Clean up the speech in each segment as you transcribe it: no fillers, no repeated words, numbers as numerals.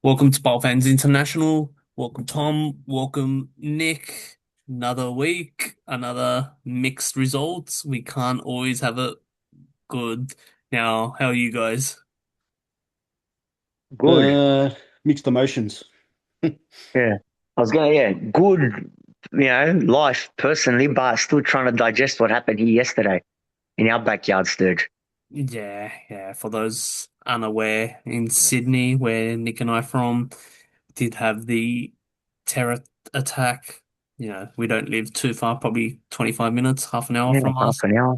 Welcome to PAO Fans International. Welcome, Tom. Welcome, Nick. Another week, another mixed results. We can't always have it good. Now, how are you guys? Good. Mixed emotions. Yeah. Good, life personally, but still trying to digest what happened here yesterday in our backyard, Sturge. Yeah. For those unaware, in Sydney, where Nick and I from, did have the terror attack. We don't live too far, probably 25 minutes, half an hour Yeah, from half us. an hour.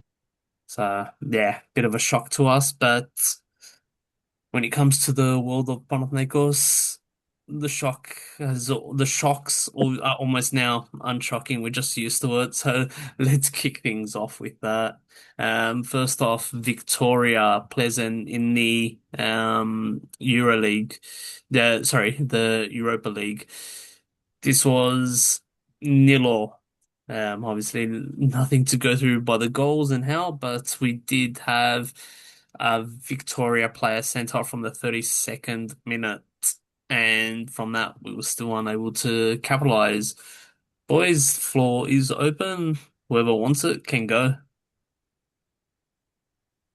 So, yeah, bit of a shock to us, but when it comes to the world of Panathinaikos, the shocks are almost now unshocking. We're just used to it. So let's kick things off with that. First off, Victoria Pleasant in the EuroLeague, the Europa League. This was nil-all. Obviously, nothing to go through by the goals and how, but we did have a Victoria player sent off from the 32nd minute, and from that, we were still unable to capitalize. Boys, floor is open. Whoever wants it can go.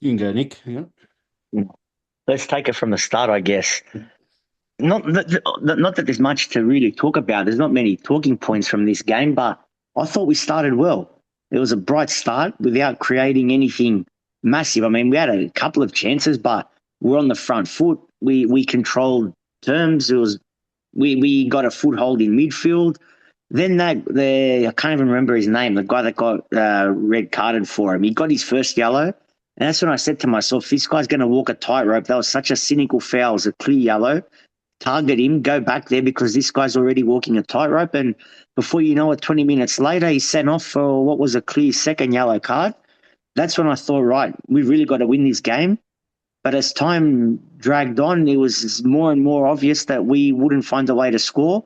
You can go, Nick. Yeah. Let's take it from the start, I guess. Not that there's much to really talk about. There's not many talking points from this game, but I thought we started well. It was a bright start without creating anything massive. I mean, we had a couple of chances, but we're on the front foot. We controlled terms. We got a foothold in midfield. Then I can't even remember his name. The guy that got red carded for him. He got his first yellow, and that's when I said to myself, "This guy's going to walk a tightrope." That was such a cynical foul. It was a clear yellow. Target him, go back there because this guy's already walking a tightrope. And before you know it, 20 minutes later, he's sent off for what was a clear second yellow card. That's when I thought, right, we've really got to win this game. But as time dragged on, it was more and more obvious that we wouldn't find a way to score.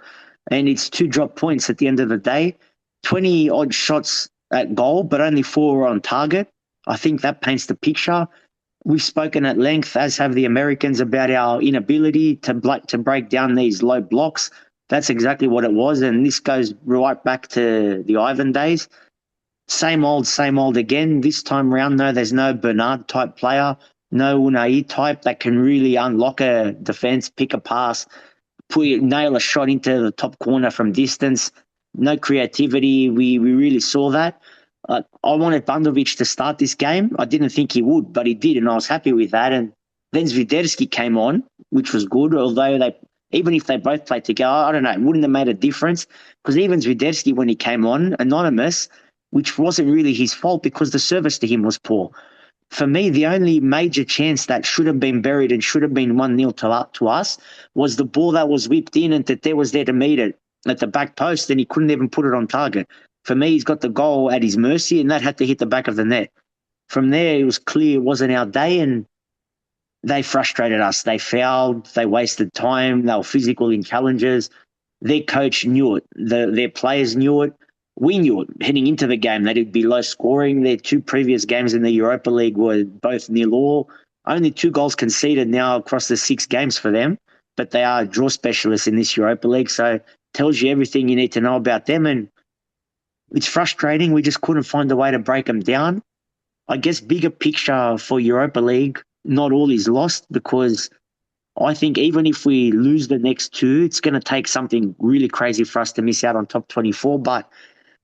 And it's two drop points at the end of the day. 20 odd shots at goal, but only four were on target. I think that paints the picture. We've spoken at length, as have the Americans, about our inability to break down these low blocks. That's exactly what it was. And this goes right back to the Ivan days. Same old again. This time round, though, there's no Bernard type player, no Unai type that can really unlock a defense, pick a pass, nail a shot into the top corner from distance. No creativity. We really saw that. I wanted Bandovic to start this game. I didn't think he would, but he did, and I was happy with that. And then Zviderski came on, which was good, although even if they both played together, I don't know, it wouldn't have made a difference because even Zviderski, when he came on, anonymous, which wasn't really his fault because the service to him was poor. For me, the only major chance that should have been buried and should have been 1-0 to us was the ball that was whipped in and Tete was there to meet it at the back post and he couldn't even put it on target. For me, he's got the goal at his mercy and that had to hit the back of the net. From there, it was clear it wasn't our day and they frustrated us. They fouled, they wasted time, they were physical in challenges. Their coach knew it. Their players knew it. We knew it heading into the game that it'd be low scoring. Their two previous games in the Europa League were both nil-all. Only two goals conceded now across the 6 games for them, but they are draw specialists in this Europa League. So tells you everything you need to know about them. And it's frustrating. We just couldn't find a way to break them down. I guess bigger picture for Europa League, not all is lost because I think even if we lose the next two, it's going to take something really crazy for us to miss out on top 24. But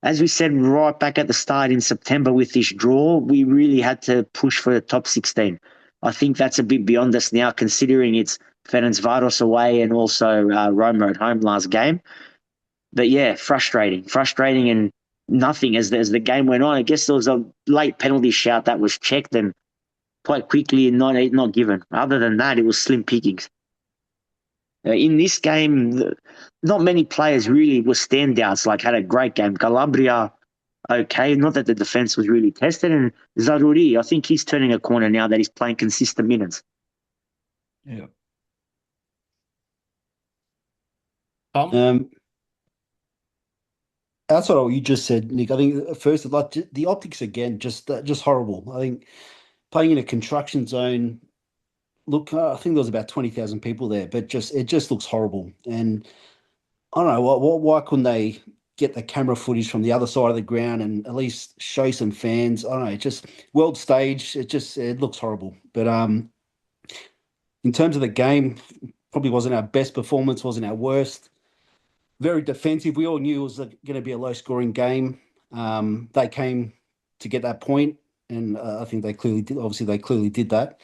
as we said right back at the start in September with this draw, we really had to push for the top 16. I think that's a bit beyond us now, considering it's Ferencvaros away and also Roma at home last game. But yeah, frustrating, and nothing as the game went on. I guess there was a late penalty shout that was checked and quite quickly and not given. Other than that, it was slim pickings. In this game, not many players really were standouts, like had a great game. Calabria, okay, not that the defense was really tested. And Zaruri, I think he's turning a corner now that he's playing consistent minutes. Yeah. Tom? Um, Outside of what you just said, Nick, I think at first, like the optics again, just horrible. I think playing in a construction zone, look, I think there was about 20,000 people there, but just it just looks horrible. And I don't know why couldn't they get the camera footage from the other side of the ground and at least show some fans? I don't know, just world stage. It looks horrible. But in terms of the game, probably wasn't our best performance, wasn't our worst. Very defensive. We all knew it was going to be a low scoring game. They came to get that point, and I think they clearly did. Obviously, they clearly did that.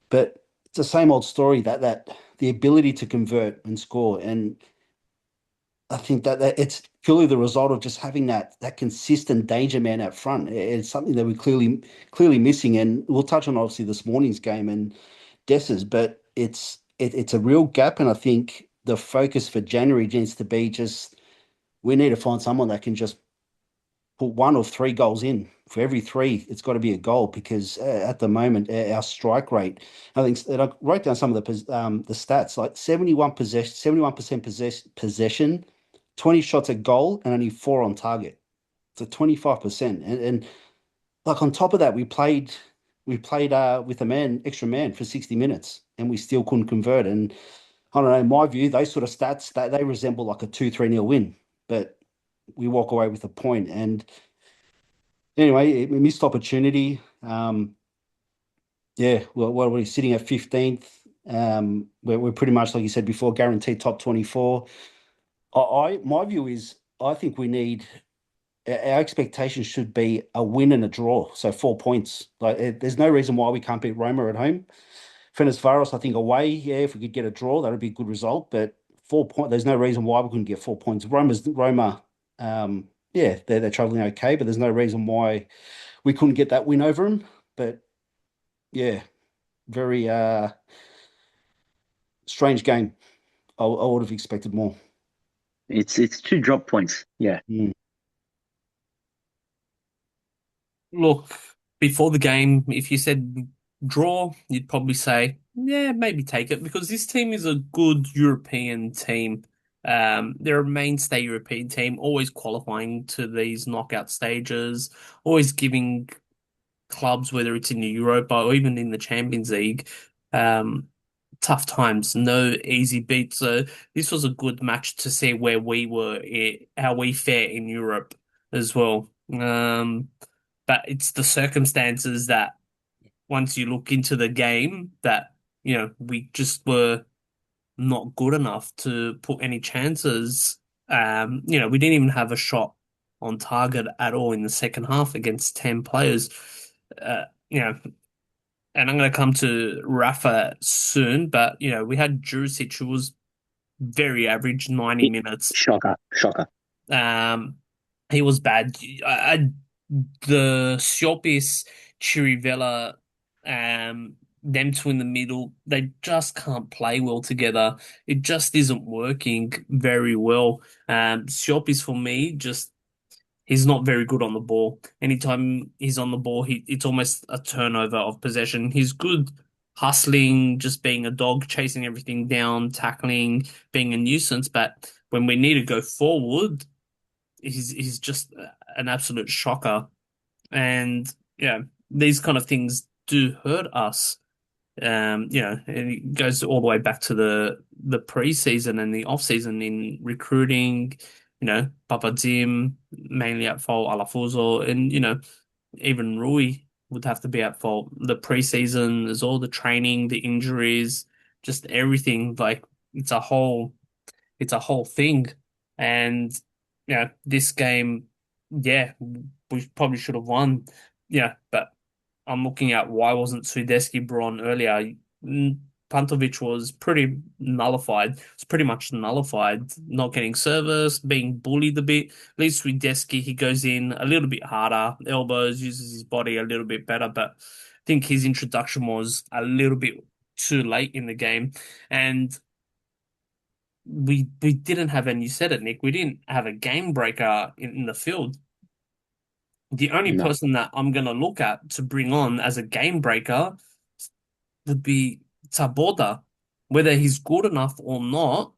But it's the same old story that the ability to convert and score, and I think that it's purely the result of just having that consistent danger man out front. It's something that we're clearly missing, and we'll touch on obviously this morning's game and Dessa's, but it's a real gap, and I think the focus for January needs to be just we need to find someone that can just put one or three goals in. For every three, it's got to be a goal because at the moment our strike rate, I think, and I wrote down some of the stats like 71% possession, 20 shots at goal, and only four on target. So 25%. And like on top of that, we played with a extra man for 60 minutes, and we still couldn't convert. And I don't know, in my view, those sort of stats they resemble like a 2-3 nil win, but we walk away with a point. And anyway, we missed opportunity. Yeah, well, what are we sitting at 15th? We're pretty much like you said before, guaranteed top 24. My view is I think we need our expectations should be a win and a draw, so 4 points. Like there's no reason why we can't beat Roma at home. Ferencvaros, I think away, yeah, if we could get a draw, that would be a good result. But 4 point, there's no reason why we couldn't get 4 points. Roma, yeah, they're traveling okay, but there's no reason why we couldn't get that win over them. But yeah, very strange game. I would have expected more. It's two drop points. Yeah. Mm. Look, before the game, if you said draw, you'd probably say, yeah, maybe take it because this team is a good European team. They're a mainstay European team, always qualifying to these knockout stages, always giving clubs, whether it's in the Europa or even in the Champions League, um, tough times, no easy beats. So this was a good match to see where we were, how we fare in Europe as well. But it's the circumstances that once you look into the game that, we just were not good enough to put any chances. We didn't even have a shot on target at all in the second half against 10 players. Uh, you know, and I'm going to come to Rafa soon, but, we had Jurisic who was very average, 90 minutes. Shocker, shocker. Um, he was bad. The Siopis, Chirivella, them two in the middle, they just can't play well together. It just isn't working very well. Siopis for me, just he's not very good on the ball. Anytime he's on the ball, it's almost a turnover of possession. He's good hustling, just being a dog, chasing everything down, tackling, being a nuisance. But when we need to go forward, he's just an absolute shocker. And yeah, these kind of things do hurt us. And it goes all the way back to the preseason and the off season in recruiting. Papadim mainly at fault, Alafuso, and even Rui would have to be at fault. The preseason is all the training, the injuries, just everything. Like it's a whole it's a whole thing. And this game, yeah, we probably should have won. Yeah, but I'm looking at why wasn't Swiderski brought on earlier? Pantovic was pretty nullified. It's pretty much nullified, not getting service, being bullied a bit. At least Swiderski, he goes in a little bit harder, elbows, uses his body a little bit better. But I think his introduction was a little bit too late in the game. And we didn't have, and you said it, Nick, we didn't have a game breaker in the field. The only No. person that I'm gonna look at to bring on as a game breaker would be Taboda. Whether he's good enough or not,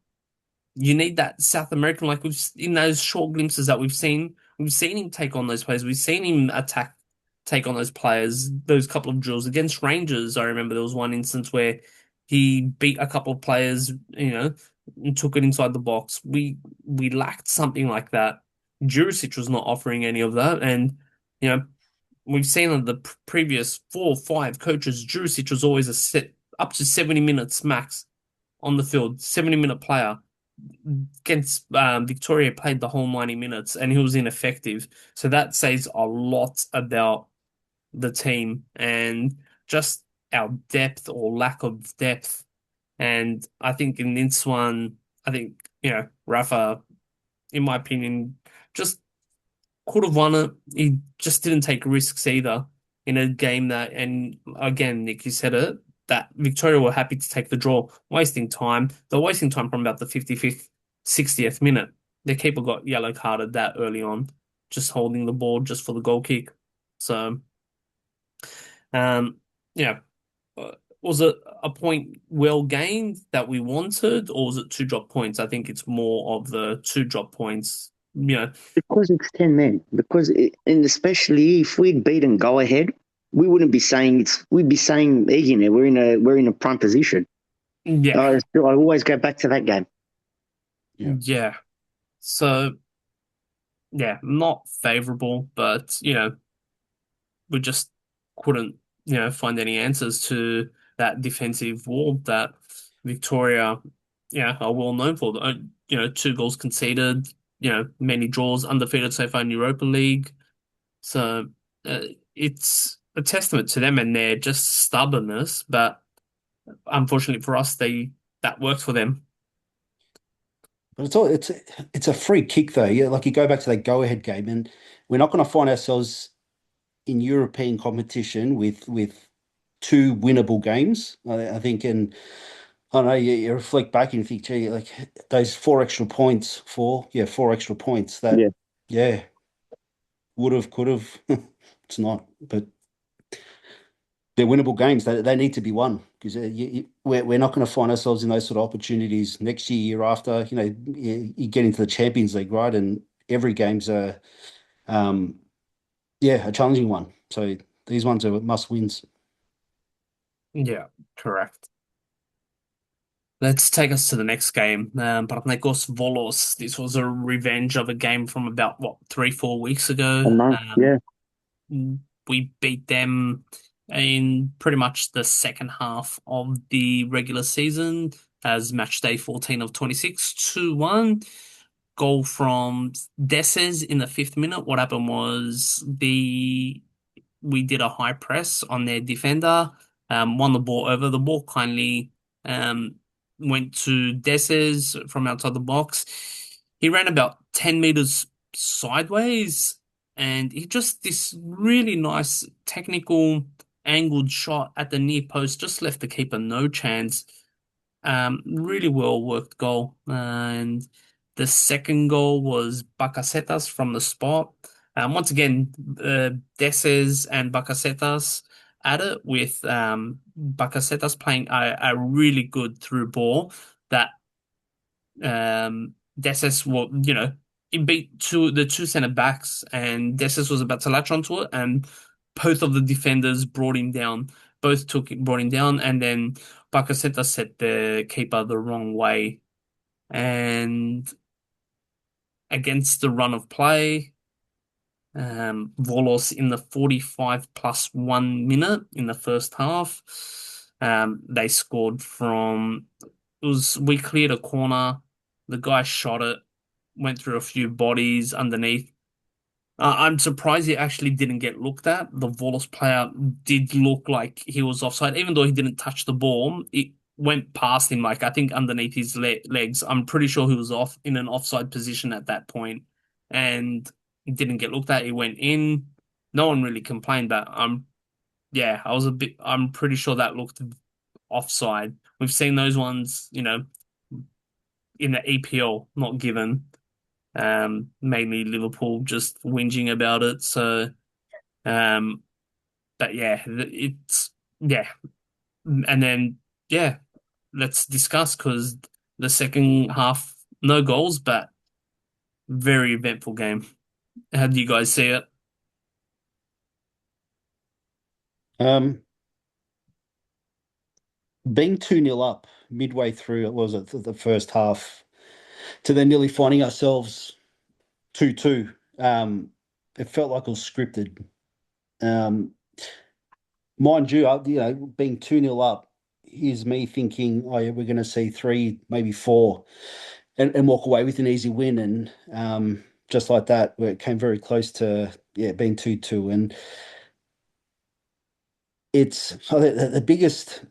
you need that South American, like we've in those short glimpses that we've seen. We've seen him take on those players. We've seen him take on those players. Those couple of drills against Rangers. I remember there was one instance where He beat a couple of players, and took it inside the box. We lacked something like that. Jurisic was not offering any of that, and you know we've seen on the previous 4 or 5 coaches, Jurisic was always a set up to 70 minutes max on the field, 70-minute player. Against Victoria, played the whole 90 minutes and he was ineffective. So that says a lot about the team and just our depth or lack of depth. And I think in this one, I think, Rafa, in my opinion, just could have won it. He just didn't take risks either in a game that, and again, Nick, you said it, that Victoria were happy to take the draw, wasting time. They're wasting time from about the 55th, 60th minute. The keeper got yellow carded that early on, just holding the ball just for the goal kick. So, um, yeah, was it a point well gained that we wanted, or was it 2 drop points? I think it's more of the 2 drop points. Because it's 10 men. And especially if we'd beaten Go Ahead, we wouldn't be saying we'd be saying, we're in a prime position. Yeah, I always go back to that game. Yeah. yeah. So, yeah, not favorable, but we just couldn't, find any answers to that defensive wall that Victoria, are well known for. 2 goals conceded, many draws, undefeated so far in Europa League. So uh, it's a testament to them and their just stubbornness. But unfortunately for us, they that worked for them. But it's a free kick though. Yeah, like you go back to that go-ahead game, and we're not going to find ourselves in European competition with 2 winnable games. I think, and I don't know, you reflect back and you think, gee, like those 4 extra points, 4 extra points that, Yeah. yeah, would have, could have. It's not, but they're winnable games. They need to be won because we're not going to find ourselves in those sort of opportunities next year, year after. You get into the Champions League, right? And every game's um, a challenging one. So these ones are must wins. Yeah, correct. Let's take us to the next game. Panathinaikos Volos. This was a revenge of a game from about, what, 3, 4 weeks A ago. month. Yeah. We beat them in pretty much the second half of the regular season as match day 14 of 26, 2-1. Goal from Desses in the 5th minute. What happened was we did a high press on their defender, won the ball over. The ball kindly um, went to Desses from outside the box. He ran about 10 meters sideways and he just this really nice technical angled shot at the near post just left the keeper no chance. Really well worked goal. And the second goal was Bacacetas from the spot. Once again, Deses and Bacacetas at it with Bacacetas playing a really good through ball that Deses will, he beat the two centre backs and Deses was about to latch onto it and both of the defenders brought him down. Both brought him down and then Bacaseta set the keeper the wrong way. And against the run of play, Volos in the 45 plus 1 minute in the first half, they scored from we cleared a corner, the guy shot it, went through a few bodies underneath. I'm surprised he actually didn't get looked at. The Volos player did look like he was offside, even though he didn't touch the ball. It went past him, like I think underneath his legs. I'm pretty sure he was off in an offside position at that point, and he didn't get looked at. He went in. No one really complained, but yeah, I was a bit. I'm pretty sure that looked offside. We've seen those ones, in the EPL, not given. Mainly Liverpool just whinging about it. So, um, but yeah, yeah, and then yeah, let's discuss because the second half, no goals, but very eventful game. How do you guys see it? Um, being 2-0 up midway through, what was it, the first half, to then nearly finding ourselves 2-2. It felt like it was scripted. Um, Mind you, being 2-0 up, here's me thinking, oh, yeah, we're going to see three, maybe four, and walk away with an easy win. And just like that, where it came very close to, yeah, being 2-2. And it's the biggest,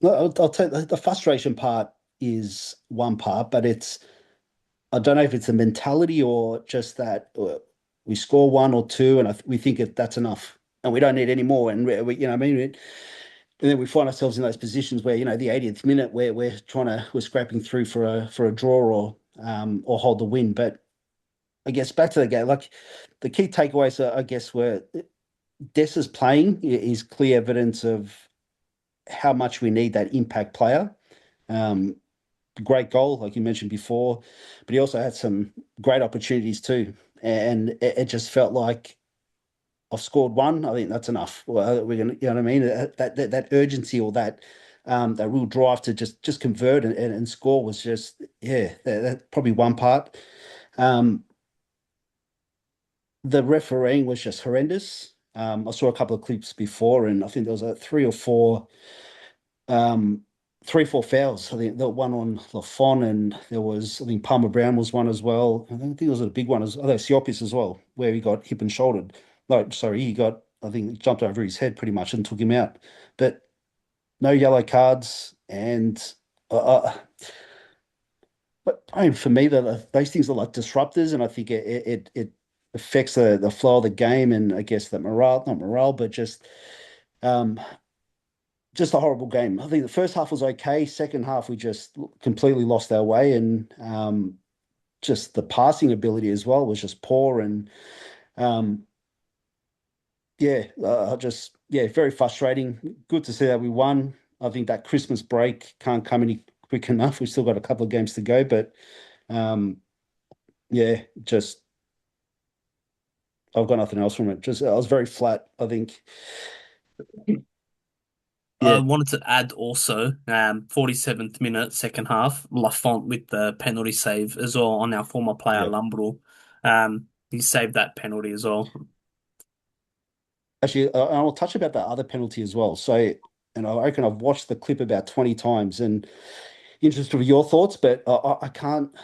I'll tell you, the frustration part is one part, but I don't know if it's a mentality or just that we score one or two and we think that's enough and we don't need any more. And you know what I mean? And then we find ourselves in those positions where, the 80th minute where we're scrapping through for a draw or hold the win. But I guess back to the game, like the key takeaways, I guess, were Dessa's playing is clear evidence of how much we need that impact player. Um, Great goal, like you mentioned before, but he also had some great opportunities too. And it just felt like I've scored one. I think that's enough. Well, we're gonna, you know what I mean? That urgency or that real drive to just convert and score was just, yeah, that probably one part. Um, the refereeing was just horrendous. I saw a couple of clips before, and I think there was three or four um, 3, 4 fouls. I think the one on Lafon, and there was, I think Palmer Brown was one as well. I think there was a big one as, Siopis as well, where he got hip and shouldered. No, sorry, he got, I think, jumped over his head pretty much and took him out. But no yellow cards, and but I mean, for me, those things are like disruptors, and I think it affects the flow of the game, and I guess the morale, not morale, but um, just a horrible game. I think the first half was okay. Second half, we just completely lost our way, and just the passing ability as well was just poor. And um, yeah, just yeah, very frustrating. Good to see that we won. I think that Christmas break can't come any quick enough. We've still got a couple of games to go, but um, yeah, just I've got nothing else from it. Just I was very flat. I think. I Yeah, wanted to add also, 47th minute, second half, Lafont with the penalty save as well on our former player yeah. Lumbro. He saved that penalty as well. Actually, I'll touch about that other penalty as well. So, and I reckon I've watched the clip about 20 times and interested with your thoughts, but I can't.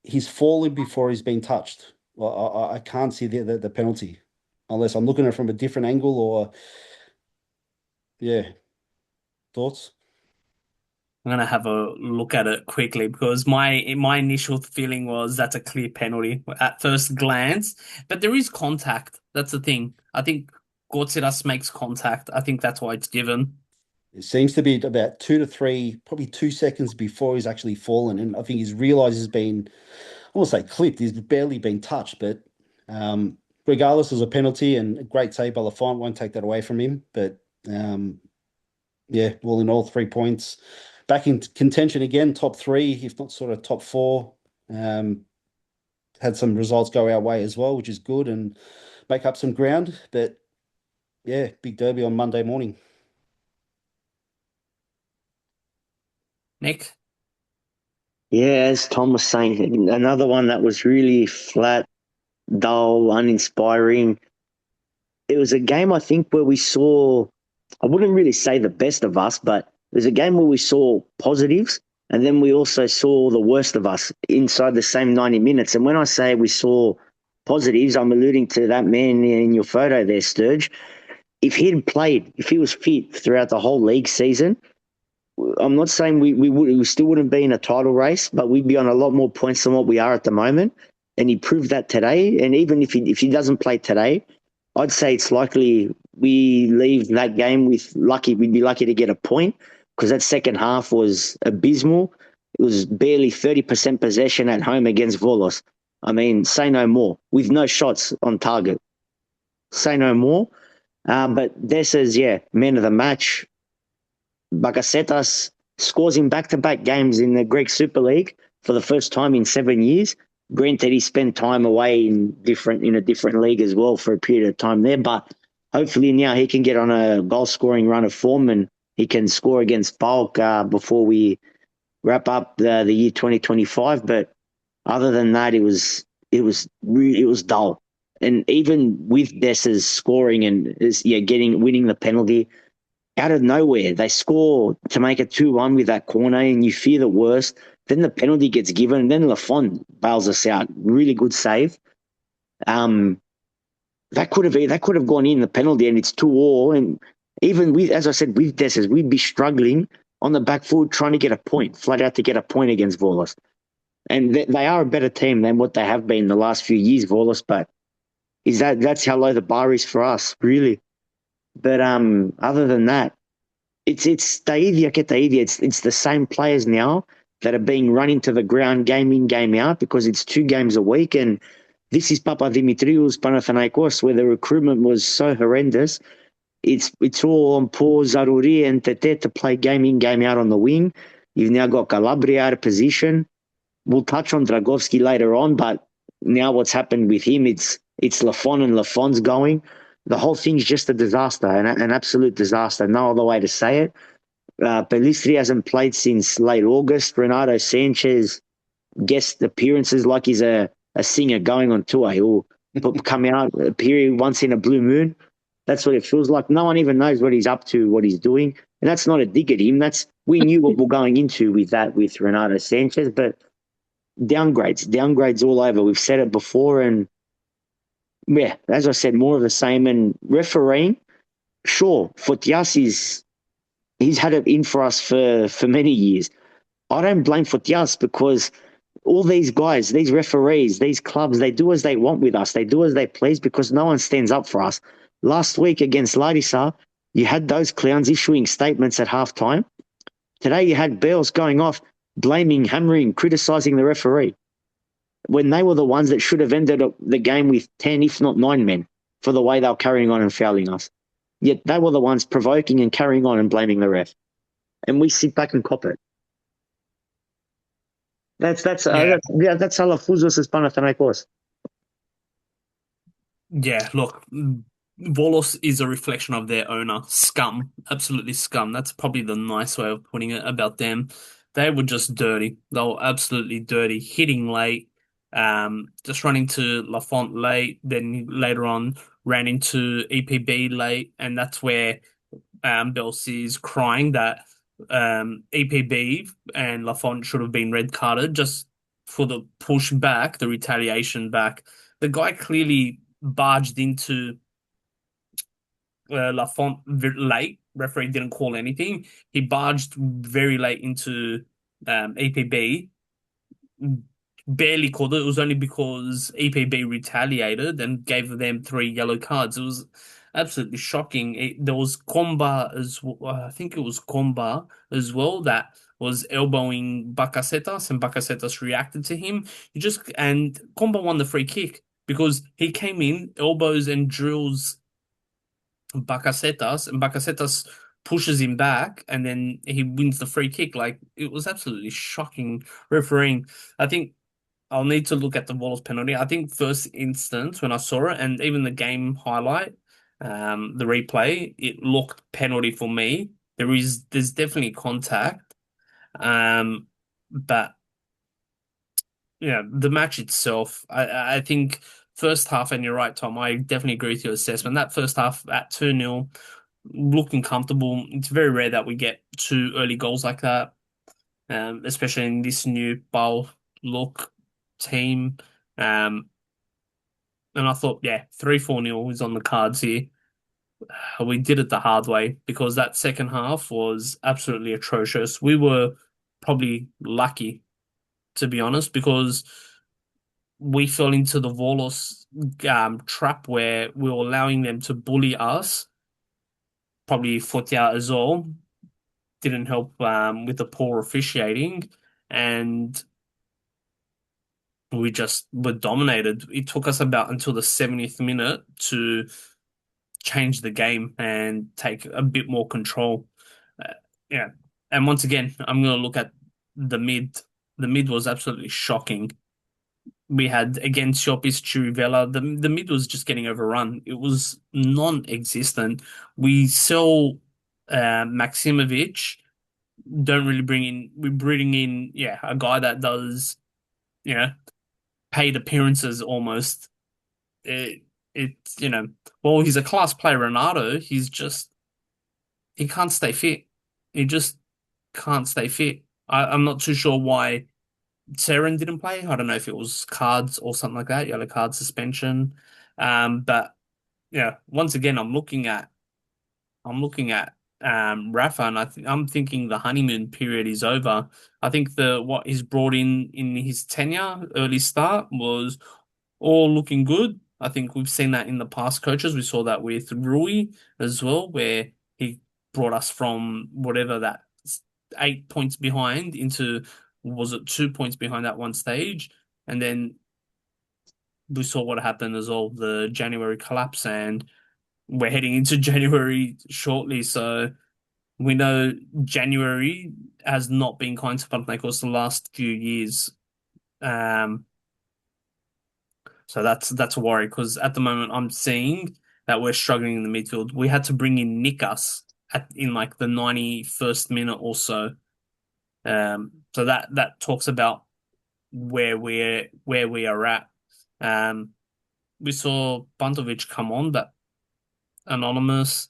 He's fallen before he's been touched. Well, I can't see the penalty unless I'm looking at it from a different angle or, yeah, thoughts? I'm gonna have a look at it quickly because my initial feeling was that's a clear penalty at first glance, but there is contact. That's the thing. I think Gortsidas makes contact. I think that's why it's given. It seems to be about 2 to 3, probably 2 seconds before he's actually fallen. And I think he's realized he's been, I won't say clipped, he's barely been touched, but regardless, it was a penalty and a great save by Lafont. Won't take that away from him. But um, yeah, all in all, 3 points. Back in contention again, top three, if not sort of top four. Um, Had some results go our way as well, which is good and make up some ground. But yeah, big derby on Monday morning. Nick, Yeah, as Tom was saying, another one that was really flat, dull, uninspiring. It was a game, I think, where we saw, I wouldn't really say the best of us, but it was a game where we saw positives and then we also saw the worst of us inside the same 90 minutes. And when I say we saw positives, I'm alluding to that man in your photo there, Sturge. If he'd played, if he was fit throughout the whole league season, I'm not saying we still wouldn't be in a title race, but we'd be on a lot more points than what we are at the moment. And he proved that today. And even if he doesn't play today, I'd say it's likely we leave that game with lucky. We'd be lucky to get a point because that second half was abysmal. It was barely 30% possession at home against Volos. I mean, say no more with no shots on target. Say no more. But Dessa's, yeah, man of the match. Bakasetas scores in back-to-back games in the Greek Super League for the first time in 7 years. Granted, he spent time away in a different league as well for a period of time there, but hopefully now he can get on a goal-scoring run of form and he can score against PAOK before we wrap up the year 2025. But other than that, it was dull. And even with Dessa's scoring and winning the penalty out of nowhere, they score to make it 2-1 with that corner, and you fear the worst. Then the penalty gets given, and then Lafont bails us out. Really good save. Um, that could have gone in the penalty, and it's 2-2. And even with, as I said, with Dessers, we'd be struggling on the back foot trying to get a point, flat out to get a point against Volos. And they are a better team than what they have been the last few years, Volos. But that's how low the bar is for us, really. But other than that, it's it's the same players now that are being run into the ground game in, game out, because it's 2 games a week. And this is Papa Dimitriou's Panathinaikos, where the recruitment was so horrendous. It's all on Paul Zaruri and Tete to play game in, game out on the wing. You've now got Calabria out of position. We'll touch on Dragovski later on, but now what's happened with him, it's Lafont, and Lafont's going. The whole thing's just a disaster, an absolute disaster. No other way to say it. Pelistri hasn't played since late August. Renato Sanchez guest appearances like he's a singer going on tour. He'll come out, appear once in a blue moon. That's what it feels like. No one even knows what he's up to, what he's doing. And that's not a dig at him. We knew what we're going into with Renato Sanchez, but downgrades all over. We've said it before, and yeah, as I said, more of the same. And refereeing, sure, Fotias he's had it in for us for many years. I don't blame Fotias, because all these guys, these referees, these clubs, they do as they want with us. They do as they please, because no one stands up for us. Last week against Larissa, you had those clowns issuing statements at halftime. Today you had Bells going off, blaming, hammering, criticising the referee, when they were the ones that should have ended up the game with 10, if not 9 men, for the way they were carrying on and fouling us. Yet they were the ones provoking and carrying on and blaming the ref. And we sit back and cop it. That's Alafouzos Panathinaikos. Yeah, look, Volos is a reflection of their owner. Scum, absolutely scum. That's probably the nice way of putting it about them. They were just dirty. They were absolutely dirty, hitting late, just running to Lafont late, then later on ran into EPB late, and that's where Belsie's crying that EPB and Lafont should have been red carded just for the push back, the retaliation back. The guy clearly barged into Lafont late. Referee didn't call anything. He barged very late into EPB, barely called it. It was only because EPB retaliated and gave them 3 yellow cards. It was absolutely shocking. There was Comba as well. I think it was Comba as well that was elbowing Bakasetas, and Bakasetas reacted to him. And Comba won the free kick because he came in, elbows and drills Bakasetas, and Bakasetas pushes him back, and then he wins the free kick. Like, it was absolutely shocking refereeing. I think I'll need to look at the Wallace penalty. I think first instance when I saw it, and even the game highlight, the replay, it looked penalty for me. There's definitely contact, but yeah, the match itself, I think first half, and you're right, Tom, I definitely agree with your assessment. That first half at 2-0, looking comfortable. It's very rare that we get 2 early goals like that, especially in this new PAO look team. And I thought, yeah, 3-4-0 is on the cards here. We did it the hard way, because that second half was absolutely atrocious. We were probably lucky, to be honest, because we fell into the Volos trap where we were allowing them to bully us. Probably Fortier as well. Didn't help with the poor officiating, and we just were dominated. It took us about until the 70th minute to change the game and take a bit more control. Yeah. And once again, I'm going to look at the mid. The mid was absolutely shocking. We had against Shopis Chirivella, the mid was just getting overrun. It was non-existent. We sell Maximovic, don't really bring in. We bring in, yeah, a guy that does, you know, paid appearances almost. It, it's, well, he's a class player, Ronaldo. He can't stay fit. He just can't stay fit. I'm not too sure why Seren didn't play. I don't know if it was cards or something like that, yellow card suspension. But yeah, once again, I'm looking at Rafa, and I'm thinking the honeymoon period is over. I think the what he's brought in his tenure, early start, was all looking good. I think we've seen that in the past coaches. We saw that with Rui as well, where he brought us from whatever that 8 points behind into, was it 2 points behind at one stage, and then we saw what happened as well, the January collapse, and we're heading into January shortly. So we know January has not been kind to Panathinaikos the last few years. Um, so that's a worry because at the moment I'm seeing that we're struggling in the midfield. We had to bring in Nikas in like the 91st minute or so. So that talks about where we are at. Um, we saw Bantovic come on, but anonymous.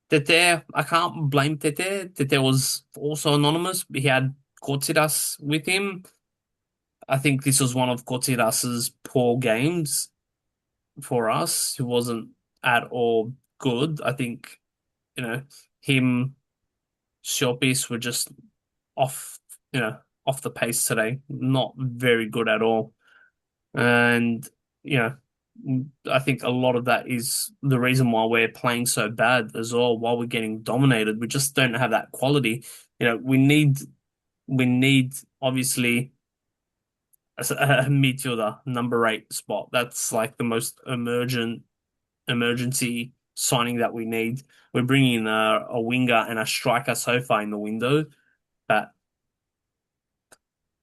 Tete, I can't blame Tete. Tete was also anonymous. He had Kotsiras with him. I think this was one of Kotsiras's poor games for us. He wasn't at all good. I think, you know, him, Siopis were just off, off the pace today. Not very good at all. And, you know, I think a lot of that is the reason why we're playing so bad as well, while we're getting dominated. We just don't have that quality. We need obviously a midfielder, number 8 spot. That's like the most emergency signing that we need. We're bringing in a winger and a striker so far in the window, but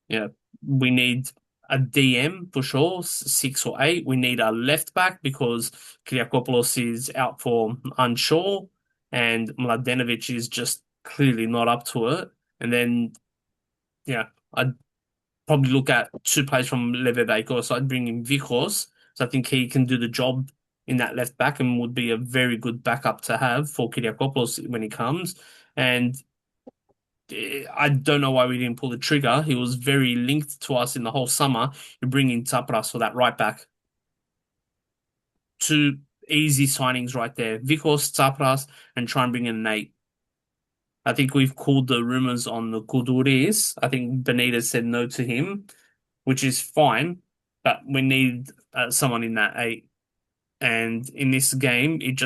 yeah, we need a DM for sure, 6 or 8. We need a left back because Kyriakopoulos is out for unsure, and Mladenovic is just clearly not up to it. And then, yeah, I'd probably look at 2 players from Levedakos. So I'd bring in Vikos. So I think he can do the job in that left back and would be a very good backup to have for Kyriakopoulos when he comes. And I don't know why we didn't pull the trigger. He was very linked to us in the whole summer. You bring in Tsapras for that right back. 2 easy signings right there. Vikos, Tsapras, and try and bring in an 8. I think we've called the rumors on the Kuduris. I think Benitez said no to him, which is fine, but we need someone in that 8. And in this game, it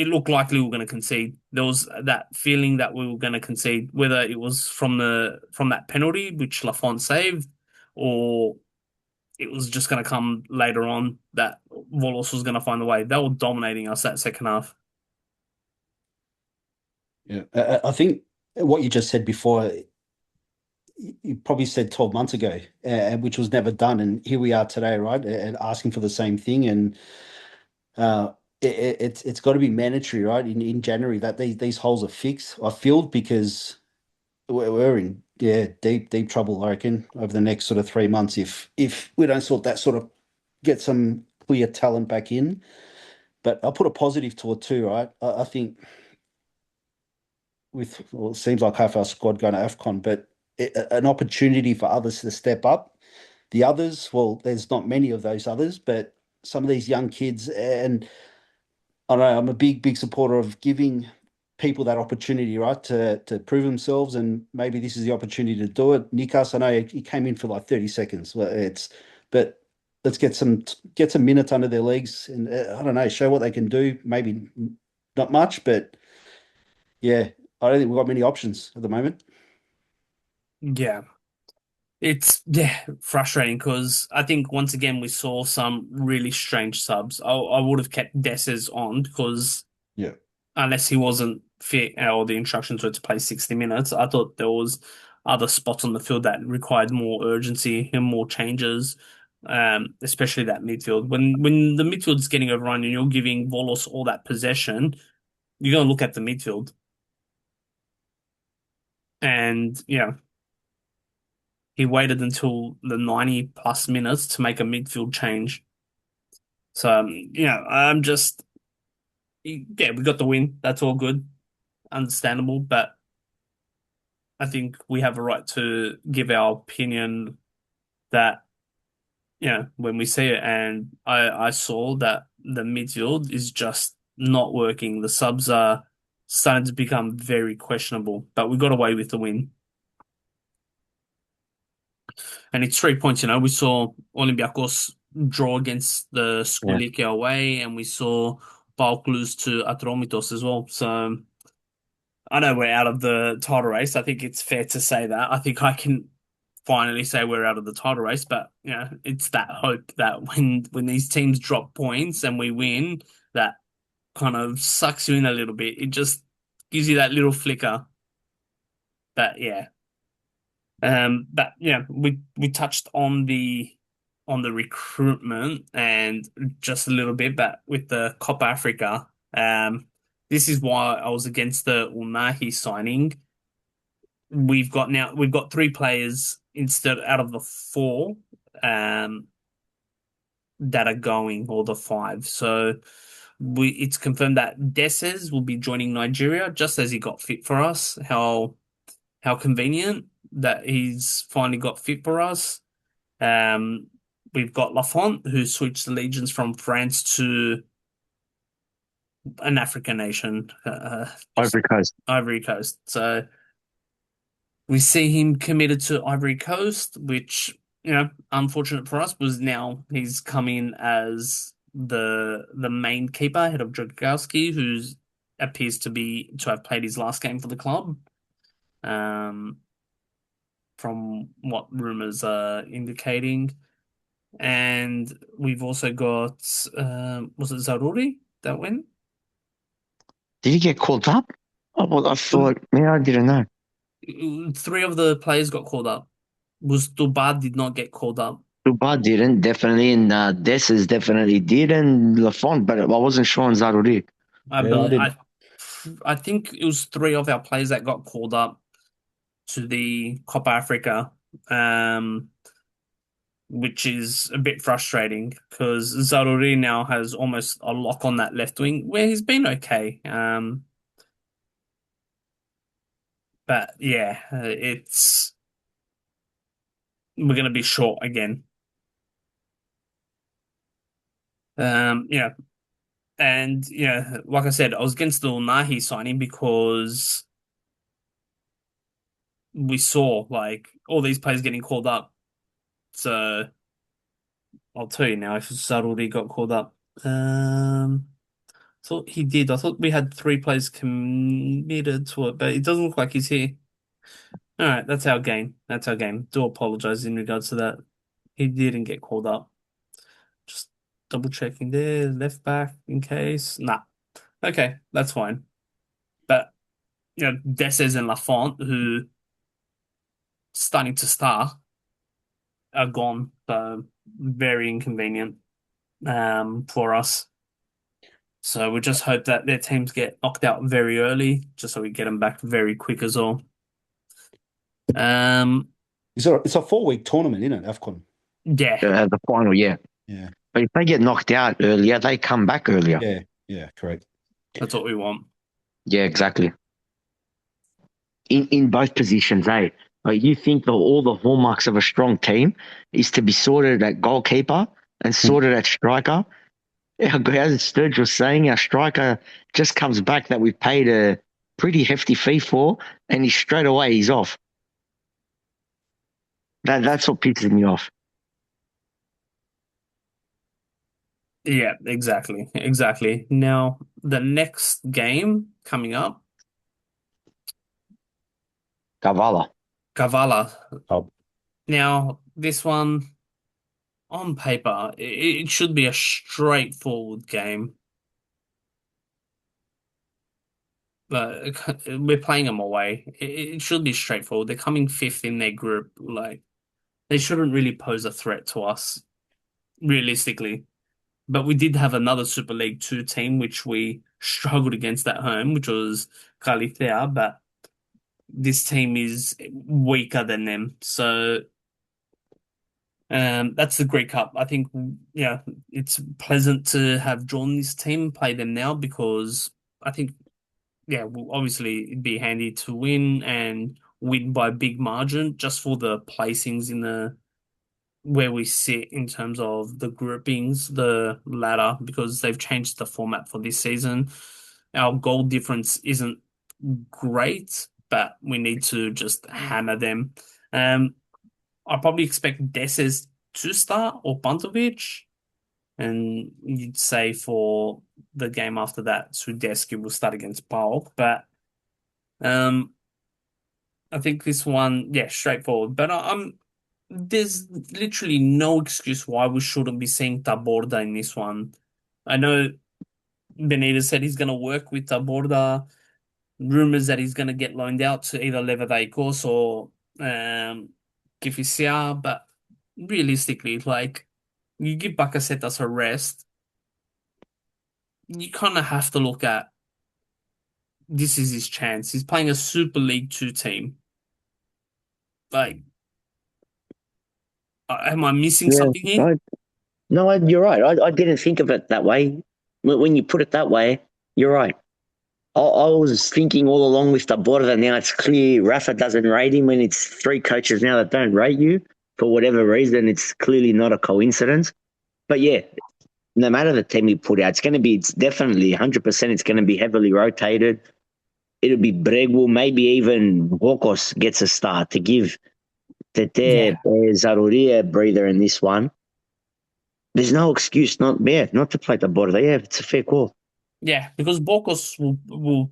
looked likely we were going to concede. There was that feeling that we were going to concede, whether it was from that penalty which Lafont saved, or it was just going to come later on that Volos was going to find a way. They were dominating us that second half. Yeah, I think what you just said before, you probably said 12 months ago, which was never done. And here we are today, right? And asking for the same thing. And uh, it's got to be mandatory, right? In January that these holes are fixed, are filled because we're in deep trouble, I reckon, over the next sort of 3 months if we don't sort that sort of get some clear talent back in. But I'll put a positive to it too, right? I think well, it seems like half our squad going to AFCON, but an opportunity for others to step up. The others, well, there's not many of those others, but some of these young kids, and I don't know, I'm a big supporter of giving people that opportunity, right, to prove themselves, and maybe this is the opportunity to do it. Nikas, I know he came in for like 30 seconds. Well, but let's get some minutes under their legs, and I don't know, show what they can do. Maybe not much, but yeah, I don't think we've got many options at the moment. Yeah. It's frustrating because I think once again we saw some really strange subs. I would have kept Dessers on because Yeah. unless he wasn't fit or the instructions were to play 60 minutes, I thought there was other spots on the field that required more urgency and more changes, especially that midfield. When the midfield's getting overrun and you're giving Volos all that possession, you're going to look at the midfield. And, he waited until the 90 plus minutes to make a midfield change. So, I'm just, yeah, we got the win. That's all good, understandable. But I think we have a right to give our opinion that, when we see it. And I saw that the midfield is just not working. The subs are starting to become very questionable, but we got away with the win. And it's 3 points, we saw Olympiacos draw against the Yeah. Skulike away, and we saw PAOK lose to Atromitos as well. So I know we're out of the title race. I think it's fair to say that. I think I can finally say we're out of the title race, but it's that hope that when these teams drop points and we win, that kind of sucks you in a little bit. It just gives you that little flicker that but we touched on the recruitment and just a little bit, but with the Copa Africa, this is why I was against the Unahi signing. We've got three players instead out of the four um that are going, or the five. So it's confirmed that Deses will be joining Nigeria just as he got fit for us. How convenient that he's finally got fit for us. Um, we've got Lafont, who switched allegiance from France to an African nation, just Ivory Coast. Ivory Coast. So we see him committed to Ivory Coast, which, unfortunate for us, was now he's come in as the main keeper ahead of Dragowski, who appears to have played his last game for the club. Um, from what rumors are indicating. And we've also got, was it Zaruri that went? Did he get called up? Oh, well, I thought, yeah, I didn't know. Three of the players got called up. Was Dubad did not get called up. Duba didn't, definitely, and Desses definitely did, and Lafont, but I wasn't sure on Zaruri. I Yeah, I bel did. I think it was three of our players that got called up to the Copa Africa, um, which is a bit frustrating because Zaruri now has almost a lock on that left wing where he's been okay. But yeah, it's we're going to be short again. Yeah, and like I said, I was against the Unahi signing because we saw like all these players getting called up. So I'll tell you now if Saruri got called up. Thought he did. I thought we had three players committed to it, but it doesn't look like he's here. All right, that's our game. That's our game. Do apologize in regards to that. He didn't get called up. Just double checking there, left back in case. Nah. Okay, that's fine. But Desses and Lafont, who starting to star, are gone. So very inconvenient for us. So we just hope that their teams get knocked out very early, just so we get them back very quick as well. Um, It's a 4 week tournament, isn't it, AFCON? yeah, The final, yeah. Yeah. But if they get knocked out earlier, they come back earlier. Yeah. Yeah. Correct. that's what we want. Yeah, exactly. In both positions, eh? Like you think that all the hallmarks of a strong team is to be sorted at goalkeeper and sorted at striker. Yeah, as Sturge was saying, our striker just comes back that we've paid a pretty hefty fee for, and he's off. That's what pisses me off. Yeah, exactly, exactly. Now the next game coming up, Kavala. Kavala. Oh, Now this one on paper, it should be a straightforward game, but we're playing them away. It should be straightforward. They're coming fifth in their group. Like they shouldn't really pose a threat to us, realistically. But we did have another Super League 2 team, which we struggled against at home, which was Califea, but this team is weaker than them. So that's the Greek Cup. I think, yeah, it's pleasant to have drawn this team, play them now because I think, yeah, well, obviously it'd be handy to win and win by a big margin just for the placings in the where we sit in terms of the groupings, the ladder, because they've changed the format for this season. Our goal difference isn't great, but we need to just hammer them. Um, I probably expect Dessers to start or Pantovic, and you'd say for the game after that, Sudeski will start against PAOK. But um, I think this one, yeah, straightforward. But I'm there's literally no excuse why we shouldn't be seeing Taborda in this one. I know Benitez said he's going to work with Taborda. Rumors that he's going to get loaned out to either Levadeikos or Kifisia, but realistically, like you give Bakasetas a rest, you kind of have to look at this is his chance. He's playing a Super League 2 team. Like, am I missing Yeah, something here? no, you're right. I didn't think of it that way. When you put it that way, you're right. I was thinking all along with the border. Now it's clear Rafa doesn't rate him when it's three coaches now that don't rate you for whatever reason. It's clearly not a coincidence. But yeah, no matter the team you put out, it's definitely 100%. It's going to be heavily rotated. It'll be Bregul, maybe even Bokos gets a start to give Tete Yeah. Zaruria a breather in this one. There's no excuse not to play the border. Yeah, it's a fair call. Yeah, because Borkos will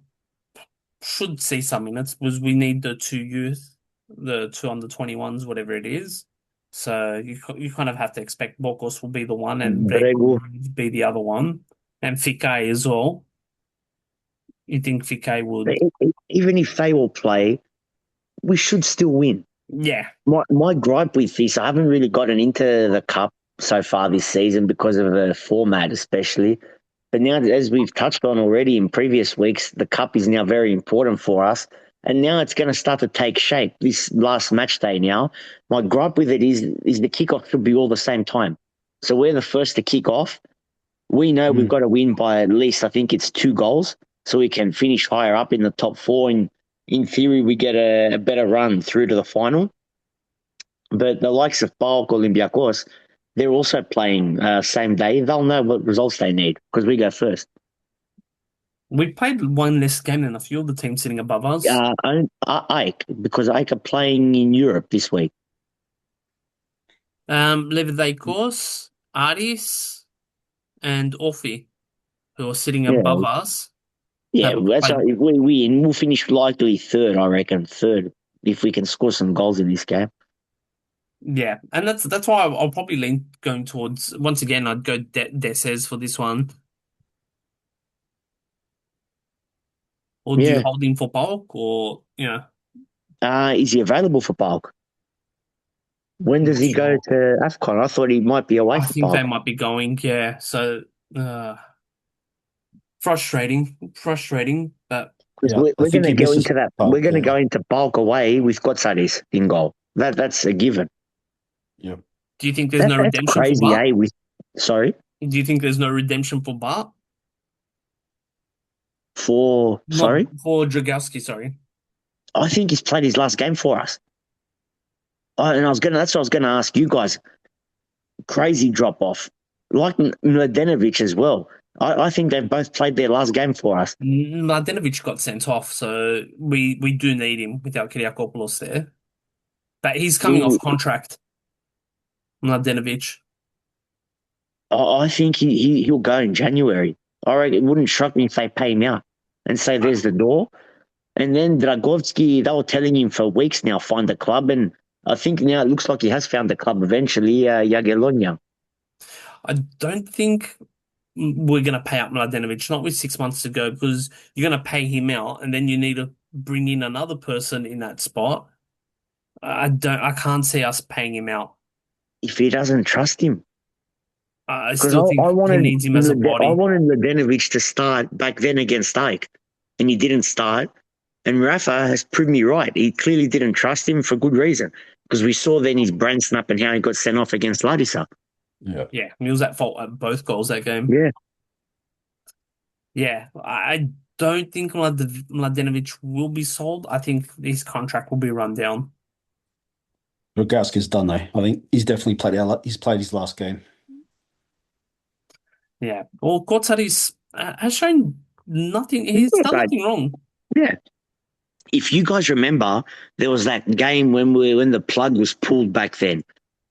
should see some minutes because we need the two youth, the two under 21s, whatever it is. So you kind of have to expect Borkos will be the one and Breg will Bregul. be the other one, and Fikai as well. You think Fikai would? Even if they all play, we should still win. Yeah, My gripe with this, I haven't really gotten into the cup so far this season because of the format, especially. But now, as we've touched on already in previous weeks, the cup is now very important for us. And now it's going to start to take shape this last match day now. My gripe with it is the kickoff should be all the same time. So we're the first to kick off. We know we've got to win by at least, I think it's 2 goals, so we can finish higher up in the top four. And in theory, we get a better run through to the final. But the likes of PAOK, Olympiacos, they're also playing same day. They'll know what results they need because we go first. we played one less game than a few of the teams sitting above us. Ike, because Ike are playing in Europe this week. Levidaikos, Aris, and Orfi, who are sitting Yeah, above us, yeah. have That's played. if we win, we'll finish likely third. I reckon third if we can score some goals in this game. Yeah, and that's why I'll probably lean going towards once again. I'd go Deses for this one, or do you Yeah. hold him for bulk, or Is he available for PAOK? When does not he go sure. to AFCON? I thought he might be away I for think they PAOK might be going. Yeah, so uh, frustrating, but because Yeah, I we're going think to he go misses into that. Park. We're going to Yeah, go into PAOK away with Gotsaris in goal. That's a given. yeah. do you think there's no That's redemption for crazy, Bart? eh? Sorry Do you think there's no redemption for Bart? for Not sorry. for Dragowski, sorry. I think he's played his last game for us. And that's what I was gonna ask you guys. Crazy drop off, like Mladenovic as well. I think they've both played their last game for us. Mladenovic got sent off, so we do need him without Kyriakopoulos there. But he's coming off Well, contract, Mladenovic. I think he'll go in January. I reckon it wouldn't shock me if they pay him out and say there's the door. And then Dragovski, they were telling him for weeks now, find a club. And I think now it looks like he has found a club eventually, Jagiellonia. I don't think we're going to pay out Mladenovic, not with 6 months to go, because you're going to pay him out and then you need to bring in another person in that spot. I can't see us paying him out. If he doesn't trust him. I Because still think he needs him as a I body. wanted Mladenovic to start back then against Ike, and he didn't start. And Rafa has proved me right. He clearly didn't trust him for good reason because we saw then his brain snap and how he got sent off against Ladisa. Yeah. Yeah, he was at fault at both goals that game. Yeah, Yeah, I don't think Mladenovic will be sold. I think his contract will be run down. Rogalski's done though. I think he's definitely played out. He's played his last game. Yeah. Well, Kotsaris has shown nothing. it's He's not done bad. nothing wrong. Yeah. If you guys remember, there was that game when the plug was pulled back then,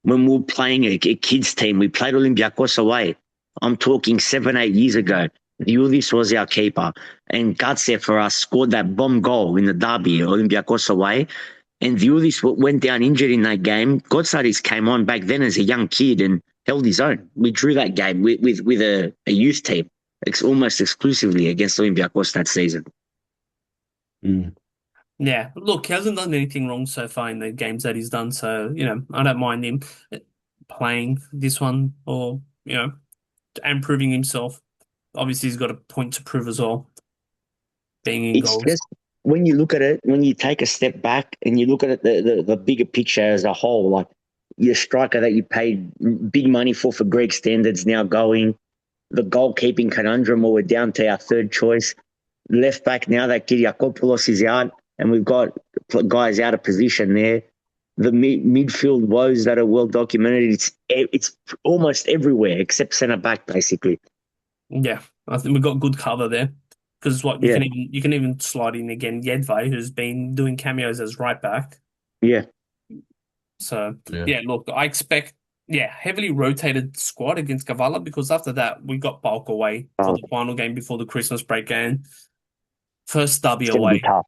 when we were playing a kids team. We played Olympiacos away. I'm talking 7, 8 years ago. Ulis was our keeper, and Gatse for us scored that bomb goal in the derby, Olympiacos away. And Ulis went down injured in that game. Godsaris came on back then as a young kid and held his own. We drew that game with a youth team, almost exclusively against Olympiacos that season. Mm. Yeah. Look, he hasn't done anything wrong so far in the games that he's done. So, I don't mind him playing this one or, and proving himself. Obviously, he's got a point to prove as well, being in It's goals. just when you look at it, when you take a step back and you look at it, the bigger picture as a whole, like your striker that you paid big money for Greek standards now going, the goalkeeping conundrum where we're down to our third choice, left back now that Kyriakopoulos is out and we've got guys out of position there. The midfield woes that are well documented. It's almost everywhere except centre back, basically. Yeah. I think we've got good cover there. Because what Yeah, you can even slide in again Yedvay, who's been doing cameos as right back. yeah. So Yeah. yeah, look, I expect heavily rotated squad against Kavala because after that we got PAOK away for Oh, the final game before the Christmas break game. First derby it's going to be away. tough.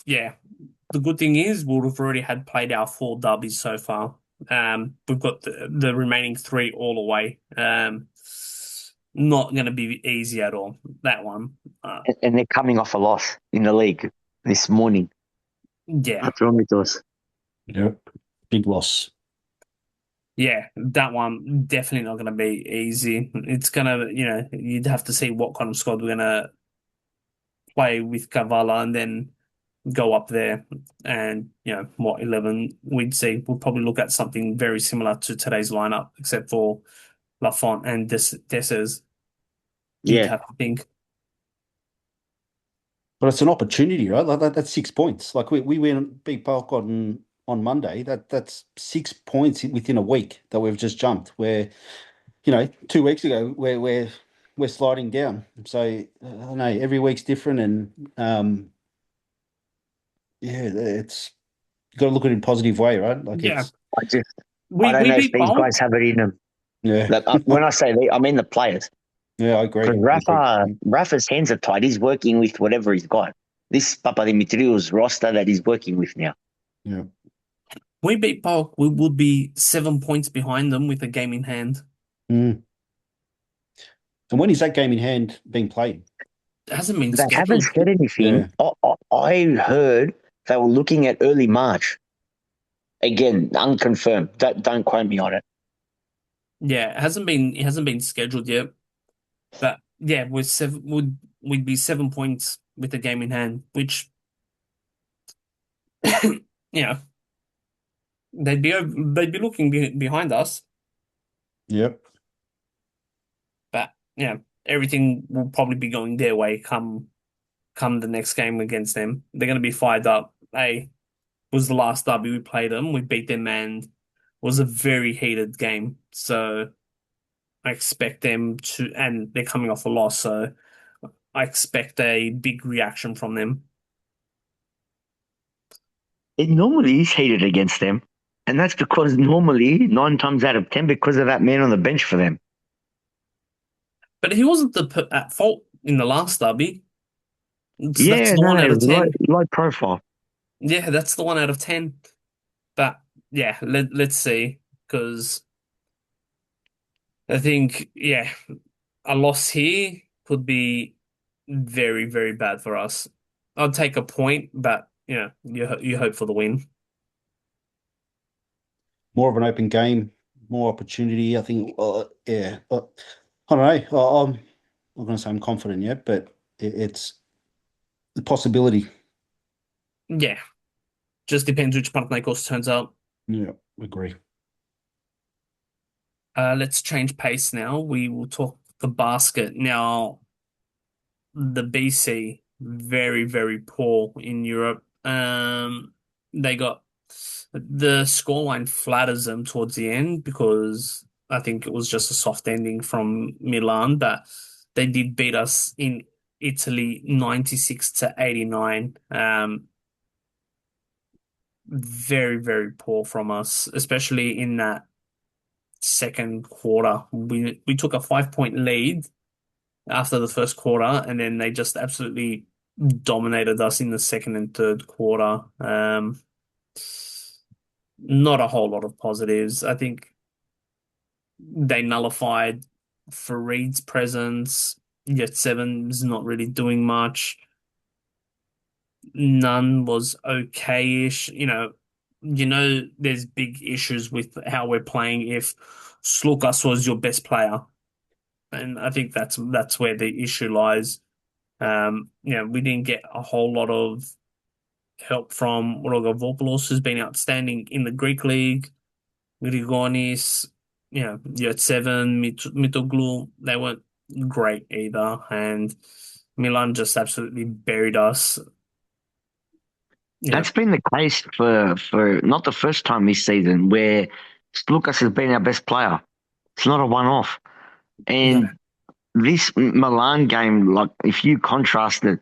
Yeah. The good thing is we'll have already had played our 4 derbies so far. We've got the remaining 3 all away. Not gonna be easy at all, that one. And they're coming off a loss in the league this morning. Yeah. What's wrong with us? Yeah. Big loss. Yeah, that one definitely not going to be easy. It's going to, you'd have to see what kind of squad we're going to play with Kavala and then go up there and, what 11 we'd see. We'll probably look at something very similar to today's lineup, except for Lafont and Dessers, you'd Yeah, have to think. But it's an opportunity, right? Like that's 6 points. Like we went and beat PAOK on Monday. That's 6 points within a week that we've just jumped. Where 2 weeks ago we're sliding down. So I don't know. Every week's different, and yeah, it's you got to look at it in a positive way, right? Like Yeah, it's I just I we don't we know if beat these Bulk. guys have it in them. yeah, Like, when I say they, I mean the players. yeah. I agree. Because I agree. Rafa's hands are tied. He's working with whatever he's got. This Papa Dimitriou's roster that he's working with now. Yeah. We beat Bulk. We would be 7 points behind them with a game in hand. Mm. And when is that game in hand being played? It hasn't been They haven't scheduled. said anything. Yeah. I heard they were looking at early March. Again, unconfirmed. Don't quote me on it. Yeah, it hasn't been scheduled yet. But yeah, we'd be 7 points with the game in hand, which you know they'd be looking behind us. Yep. But everything will probably be going their way come the next game against them. They're going to be fired up. Hey, was the last derby we played them. We beat them and it was a very heated game. So I expect them to, and they're coming off a loss, so I expect a big reaction from them. It normally is heated against them. And that's because normally 9 times out of 10 because of that man on the bench for them. But he wasn't at fault in the last derby. So that's Yeah, the one no, out of low, 10. low profile. Yeah, that's the one out of 10. But yeah, let's see. Because I think, a loss here could be very, very bad for us. I'd take a point, but you hope for the win. More of an open game more opportunity. I think, yeah, I don't know. I'm not going to say I'm confident yet, but it's the possibility. Yeah, just depends which Panathinaikos turns up. Yeah, agree. Let's change pace now. We will talk the basket. Now, the BC, very, very poor in Europe. They got the scoreline flatters them towards the end because I think it was just a soft ending from Milan, but they did beat us in Italy 96 to 89. Very, very poor from us, especially in that second quarter. We took a 5 point lead after the first quarter, and then they just absolutely dominated us in the second and third quarter. Not a whole lot of positives. I think they nullified Fareed's presence. Yet Seven's not really doing much. None was okay-ish. There's big issues with how we're playing if Slukas was your best player. And I think that's where the issue lies. We didn't get a whole lot of help from Rogovopoulos, who's been outstanding in the Greek league. Grigonis, Yurtseven, Mitoglu, they weren't great either. And Milan just absolutely buried us. That's been the case for not the first time this season where Lucas has been our best player. It's not a one-off. No. And this Milan game, like if you contrast it,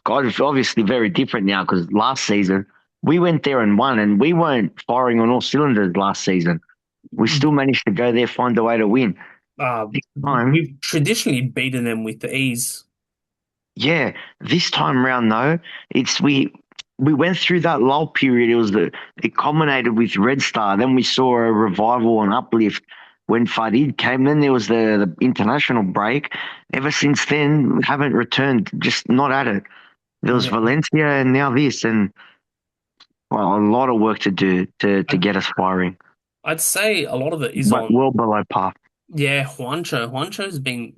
God, it's obviously very different now because last season we went there and won, and we weren't firing on all cylinders last season. We still managed to go there, find a way to win. Uh, This time, we've traditionally beaten them with the ease. yeah, this time round though, it's we went through that lull period. It culminated with Red Star. Then we saw a revival and uplift when Farid came. Then there was the international break. Ever since then, we haven't returned. Just not at it. There was Yeah. Valencia and now this, and well, a lot of work to do to I'd, get us firing, I'd say a lot of it is but on, well below par. yeah, Juancho. Juancho's been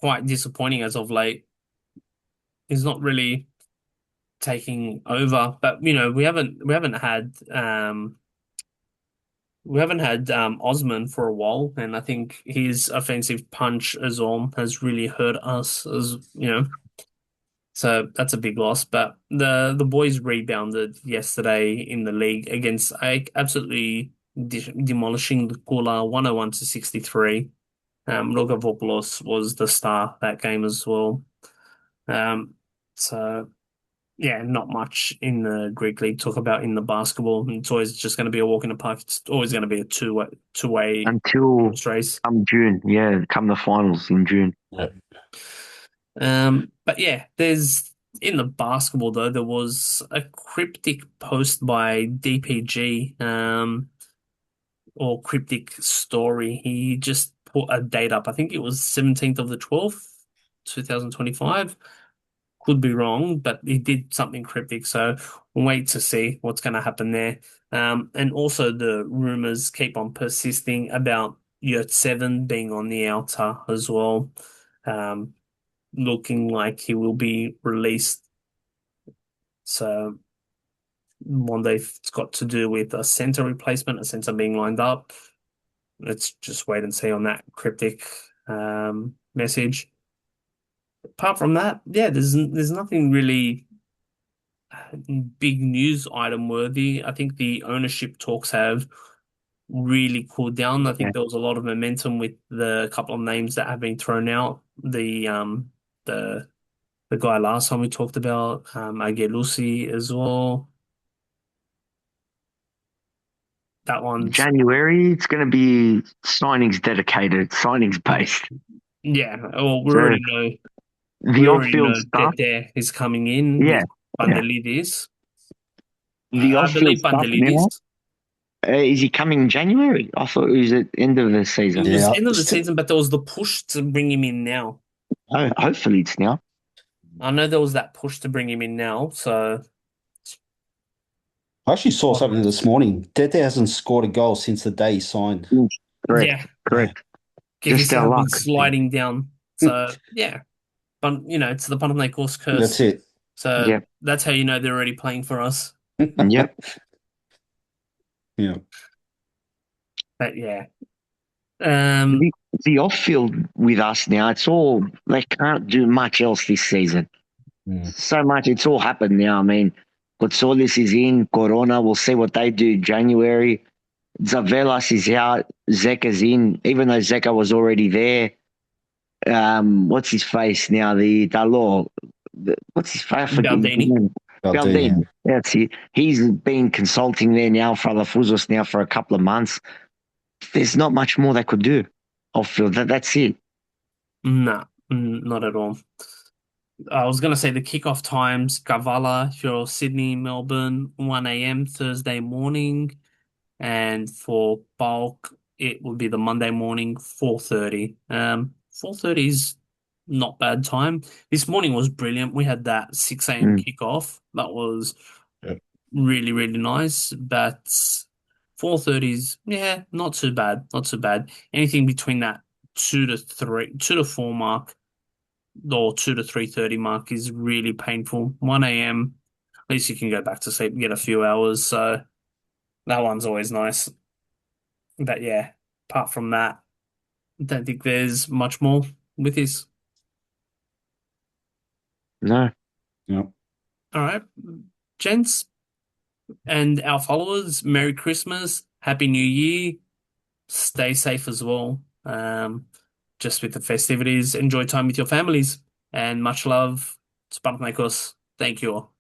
quite disappointing as of late. He's not really taking over, but we haven't had Osman for a while, and I think his offensive punch as well has really hurt us as. So that's a big loss. But the boys rebounded yesterday in the league against absolutely demolishing the Kula 101 to 63. Logavopoulos was the star that game as well. Um, so yeah, not much in the Greek league talk about in the basketball. It's always just going to be a walk in the park. It's always going to be a two-way Until horse race. come June, yeah, come the finals in June. Yeah. But yeah, there's in the basketball though, there was a cryptic post by DPG, or cryptic story. He just put a date up. I think it was 17th of the 12th, 2025. Could be wrong, but he did something cryptic. So we'll wait to see what's going to happen there. And also the rumors keep on persisting about Yurt 7 being on the outer as well. Um, Looking like he will be released. So one day it's got to do with a center replacement, a center being lined up. Let's just wait and see on that cryptic message. Apart from that, yeah, there's nothing really big news item worthy. I think the ownership talks have really cooled down. I Yeah. think there was a lot of momentum with the couple of names that have been thrown out. The the guy last time we talked about, Agelusi as well. That one's January, it's going to be signings dedicated, signings based. yeah. Well, we So already know we the already off-field know stuff, Tete is coming in yeah, with yeah. Bandelidis. The I off-field believe stuff now. Bandelidis. Is he coming in January? I thought it was at the end of the It season. was Yeah. end of the season, but there was the push to bring him in now. Oh, hopefully it's now. I know there was that push to bring him in now, so I actually saw something this morning. Tete hasn't scored a goal since the day he signed. Yeah, Correct. Yeah. Correct. give Just our yourself with luck. sliding down. So yeah, but it's the Panathinaikos That's curse. it. So Yep. that's how you know they're already playing for us. Yep. Yeah. But yeah, The, um, the off field with us now, it's all, they can't do much else this season. Mm. So much, it's all happened now. I mean, Kotsolis is in, Corona, we'll see what they do January. Zavelas is out, Zeka's in, even though Zeka was already there. What's his face now? The Dalot. What's his face? I forget his Baldini. name. Baldini. Baldini. That's it. He's been consulting there now for Alafuzos now for a couple of months. There's not much more they could do off field. That's it. No, not at all. I was gonna say the kickoff times, Kavala, if you're Sydney, Melbourne, 1 a.m. Thursday morning, and for bulk, it would be the Monday morning, 4:30. 4:30 is not bad time. This morning was brilliant. We had that 6 a.m. Mm. kickoff. That was Yeah. really, really nice. But 4:30 is, yeah, not too bad. Not too bad. Anything between that 2 to 4 mark or 2 to 3:30 mark is really painful. 1 a.m. At least you can go back to sleep and get a few hours. So that one's always nice. But yeah, apart from that, I don't think there's much more with this. No. Yeah. All right, gents and our followers, Merry Christmas, Happy New Year. Stay safe as well. Just with the festivities, enjoy time with your families, and much love. Spartakos. Thank you all.